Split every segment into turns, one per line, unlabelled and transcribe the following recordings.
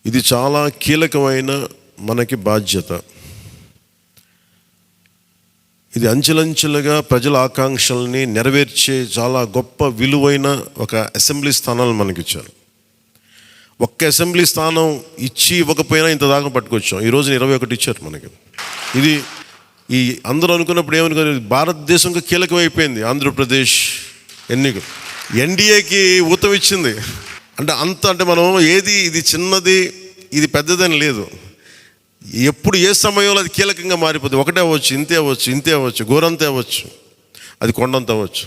ఇది చాలా కీలకమైన మనకి బాధ్యత. ఇది అంచెలంచెలుగా ప్రజల ఆకాంక్షల్ని నెరవేర్చే చాలా గొప్ప విలువైన ఒక అసెంబ్లీ స్థానాలు మనకి ఇచ్చారు. ఒక్క అసెంబ్లీ స్థానం ఇచ్చి ఇవ్వకపోయినా ఇంత దాకా పట్టుకొచ్చాం. ఈ రోజున 21 ఇచ్చారు మనకి. ఇది ఈ అందరూ అనుకున్నప్పుడు ఏమనుకున్నారు, భారతదేశంకి కీలకమైపోయింది ఆంధ్రప్రదేశ్ ఎన్నిక. ఎన్డీఏకి ఊతం ఇచ్చింది. అంటే మనం ఏది ఇది చిన్నది ఇది పెద్దదని లేదు. ఎప్పుడు ఏ సమయంలో అది కీలకంగా మారిపోతుంది. ఒకటే అవ్వచ్చు, ఇంతే అవ్వచ్చు, గోరంత అవ్వచ్చు, అది కొండంత అవ్వచ్చు.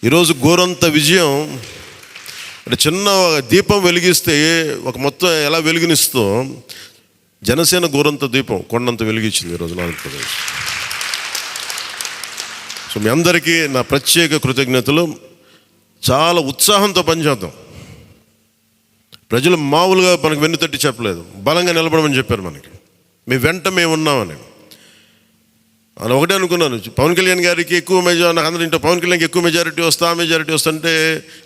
ఈరోజు గోరంత విజయం అంటే చిన్న దీపం వెలిగిస్తే ఒక మొత్తం ఎలా వెలిగినిస్తో జనసేన గోరంత దీపం కొండంత వెలిగించింది ఈరోజు ఆంధ్రప్రదేశ్. సో మీ అందరికీ నా ప్రత్యేక కృతజ్ఞతలు. చాలా ఉత్సాహంతో పనిచేద్దాం. ప్రజలు మామూలుగా మనకు వెన్నుతట్టి చెప్పలేదు, బలంగా నిలబడమని చెప్పారు మనకి. మీ వెంట మేము ఉన్నామని. అని ఒకటే అనుకున్నాను, పవన్ కళ్యాణ్ గారికి ఎక్కువ మెజారిటీ, నాకు అందరూ ఇంట్లో పవన్ కళ్యాణ్కి ఎక్కువ మెజారిటీ వస్తుంటే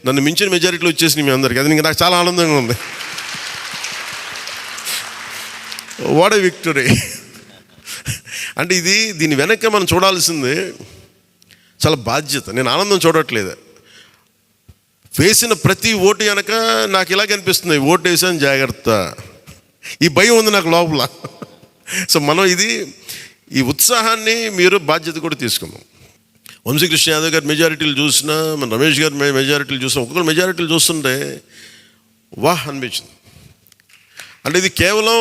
నన్ను మించిన మెజారిటీలు వచ్చేసినాయి మీ అందరికీ. అది నాకు చాలా ఆనందంగా ఉంది. What a victory. అంటే దీని వెనక మనం చూడాల్సింది చాలా బాధ్యత. నేను ఆనందం చూడట్లేదు. వేసిన ప్రతి ఓటు వెనక నాకు ఇలాగ అనిపిస్తుంది, ఓటు వేసాను జాగ్రత్త, ఈ భయం ఉంది నాకు లోపల. సో మనం ఈ ఉత్సాహాన్ని మీరు బాధ్యత కూడా తీసుకుందాం. వంశీకృష్ణ యాదవ్ గారి మెజారిటీలు చూసినా, మన రమేష్ గారి మెజారిటీలు చూసినా, ఒక్కొక్కరు మెజారిటీలు చూస్తుంటే వాహ్ అనిపించింది. అంటే ఇది కేవలం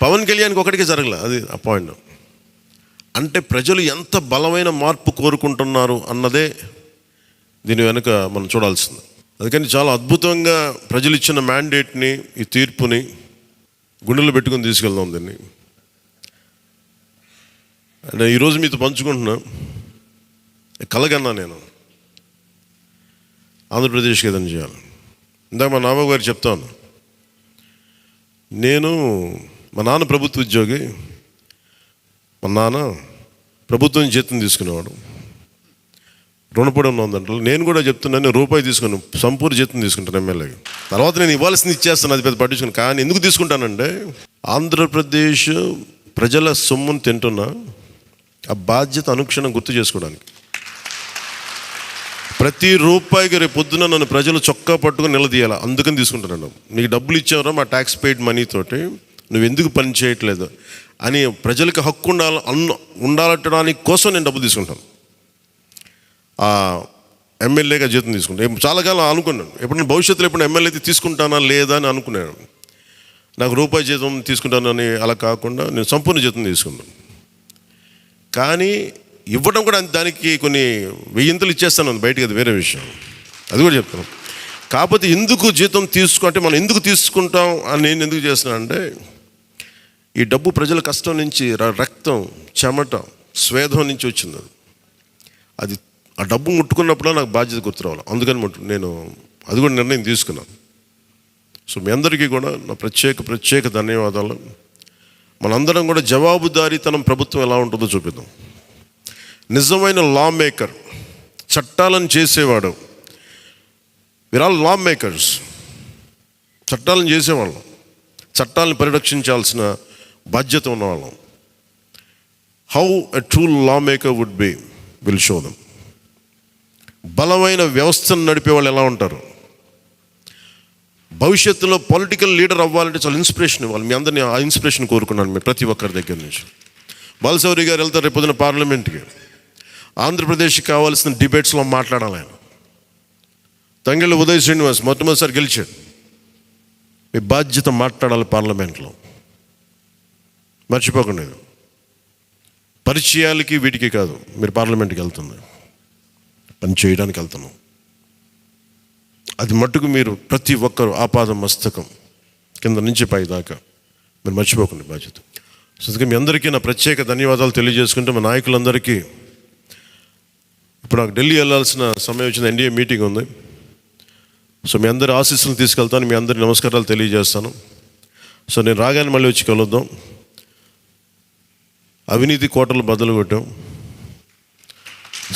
పవన్ కళ్యాణ్కి ఒకటికే జరగలే, అది ఆ పాయింట్. అంటే ప్రజలు ఎంత బలమైన మార్పు కోరుకుంటున్నారు అన్నదే దీని వెనుక మనం చూడాల్సింది. అందుకని చాలా అద్భుతంగా ప్రజలు ఇచ్చిన మ్యాండేట్ని, ఈ తీర్పుని గుండెల్లో పెట్టుకొని తీసుకెళ్దాం దీన్ని. అంటే ఈరోజు మీతో పంచుకుంటున్నా, కలగన్నా నేను ఆంధ్రప్రదేశ్కి ఏదైనా చేయాలి. ఇందాక మా నాన్న గారు చెప్తాను, మా నాన్న ప్రభుత్వ ఉద్యోగి, మా నాన్న ప్రభుత్వం జీతం తీసుకునేవాడు, రుణపడి ఉందంటే. నేను కూడా చెప్తున్నాను, నేను రూపాయి తీసుకుని సంపూర్ణ జీతం తీసుకుంటాను ఎమ్మెల్యేకి. తర్వాత నేను ఇవ్వాల్సింది ఇచ్చేస్తాను, అది పెద్ద పట్టించుకుని. కానీ ఎందుకు తీసుకుంటానంటే ఆంధ్రప్రదేశ్ ప్రజల సొమ్మును తింటున్నా ఆ బాధ్యత అనుక్షణం గుర్తు చేసుకోవడానికి. ప్రతి రూపాయికి రేపు పొద్దున నన్ను ప్రజలు చొక్కా పట్టుకుని నిలదీయాలి, అందుకని తీసుకుంటున్నాను. నీకు డబ్బులు ఇచ్చారో మా ట్యాక్స్ పెయిడ్ మనీతోటి, నువ్వు ఎందుకు పని చేయట్లేదు అని ప్రజలకు హక్కు ఉండాలటడానికి కోసం నేను డబ్బులు తీసుకుంటాను. ఎమ్మెల్యేగా జీతం తీసుకుంటాను. చాలా కాలం అనుకున్నాను, ఎప్పుడైనా భవిష్యత్తులో ఎప్పుడు ఎమ్మెల్యే అయితే తీసుకుంటానా లేదా అని అనుకున్నాను. నాకు రూపాయి జీతం తీసుకుంటానని అలా కాకుండా నేను సంపూర్ణ జీతం తీసుకున్నాను. కానీ ఇవ్వడం కూడా దానికి కొన్ని 1000 ఇచ్చేస్తాను బయటికి, అది వేరే విషయం, అది కూడా చెప్తాను. కాకపోతే ఎందుకు జీతం అంటే మనం ఎందుకు తీసుకుంటాం అని నేను ఎందుకు చేస్తున్నానంటే, ఈ డబ్బు ప్రజల కష్టం నుంచి, రక్తం, చెమట, స్వేదం నుంచి వచ్చింది. అది ఆ డబ్బు ముట్టుకున్నప్పుడు నాకు బాధ్యత గుర్తు రావాలి. అందుకని నేను అది కూడా నిర్ణయం తీసుకున్నాను. సో మీ అందరికీ కూడా నా ప్రత్యేక ధన్యవాదాలు. మనందరం కూడా జవాబుదారీతనం ప్రభుత్వం ఎలా ఉంటుందో చూపిద్దాం. నిజమైన లా మేకర్, చట్టాలను చేసేవాడు. We are all law makers. చట్టాలను చేసేవాళ్ళం, చట్టాలను పరిరక్షించాల్సిన బాధ్యత ఉన్నవాళ్ళం. How a true law maker would be will show them. బలమైన వ్యవస్థను నడిపే వాళ్ళు ఎలా ఉంటారు. భవిష్యత్తులో పొలిటికల్ లీడర్ అవ్వాలంటే చాలా ఇన్స్పిరేషన్ ఇవ్వాలి. మీ అందరినీ ఆ ఇన్స్పిరేషన్ కోరుకున్నాను మీరు ప్రతి ఒక్కరి దగ్గర నుంచి. బాలశౌరి గారు వెళ్తారు రేపు పొద్దున పార్లమెంట్కి. ఆంధ్రప్రదేశ్కి కావాల్సిన డిబేట్స్లో మాట్లాడాలి ఆయన. తంగెళ్ళ ఉదయ్ శ్రీనివాస్ మొట్టమొదటిసారి గెలిచాడు. మీ బాధ్యత మాట్లాడాలి పార్లమెంట్లో, మర్చిపోకండి. పరిచయాలకి వీటికి కాదు, మీరు పార్లమెంట్కి వెళ్తుంది, పని చేయడానికి వెళ్తున్నాం. అది మట్టుకు మీరు ప్రతి ఒక్కరు ఆపాద మస్తకం కింద నుంచి పై దాకా మీరు మర్చిపోకండి బాధ్యత. సో అందుకే మీ అందరికీ నా ప్రత్యేక ధన్యవాదాలు తెలియజేసుకుంటే, మా నాయకులందరికీ ఇప్పుడు నాకు ఢిల్లీ వెళ్ళాల్సిన సమయం వచ్చింది, ఎన్డీఏ మీటింగ్ ఉంది. సో మీ అందరి ఆశీస్సులు తీసుకెళ్తాను, మీ అందరి నమస్కారాలు తెలియజేస్తాను. సో నేను రాగానే మళ్ళీ వచ్చి కలుద్దాం. అవినీతి కోటలు బద్దలు కొట్టాం.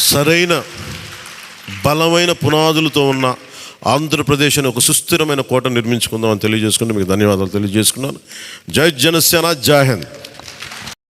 సరైన బలమైన పునాదులతో ఉన్న ఆంధ్రప్రదేశ్ అని ఒక సుస్థిరమైన కోట నిర్మించుకుందాం అని తెలియజేసుకుంటూ మీకు ధన్యవాదాలు తెలియజేసుకున్నాను. జై జనసేన, జై హింద్.